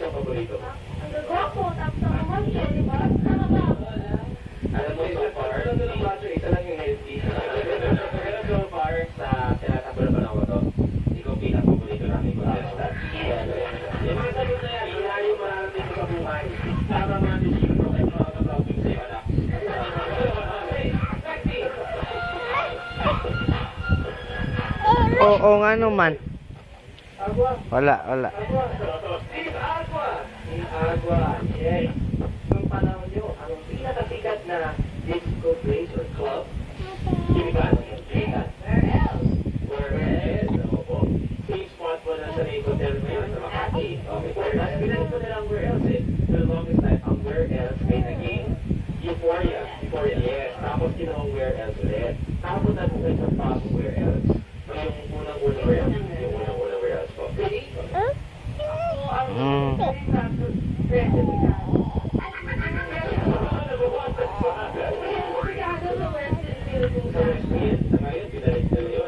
ang paborito mo? Ang gwapo, tapos ang mamanyo, di ba? Alam mo, so far, isa lang yung healthy. Pero so far, sa tinatakbo na panahon to, ikaw pinaka-paborito namin contestant. Yung mga sagot na yan, wala yung mararating sa buhay. Para mga disipo ay mga kapagpaping sa'yo, anak. Oo nga naman. Wala. Team Agua! Team Agua, yes. Nung panahon nyo, ang pinakasikat na disco place or club, Giligan. Where else? Opo. Same spot po na sa Lake Hotel ngayon sa Makati. Okay. Tapos pinalik ko nilang where else eh. For the longest time, ang where else ay naging Euphoria. Yes. Tapos ginawang where else ulit. Tapos nagpupay sa bagong where else. Yung unang-unang where else. Yung unang-unang where else po. Sa ngayon, pinalik na yun.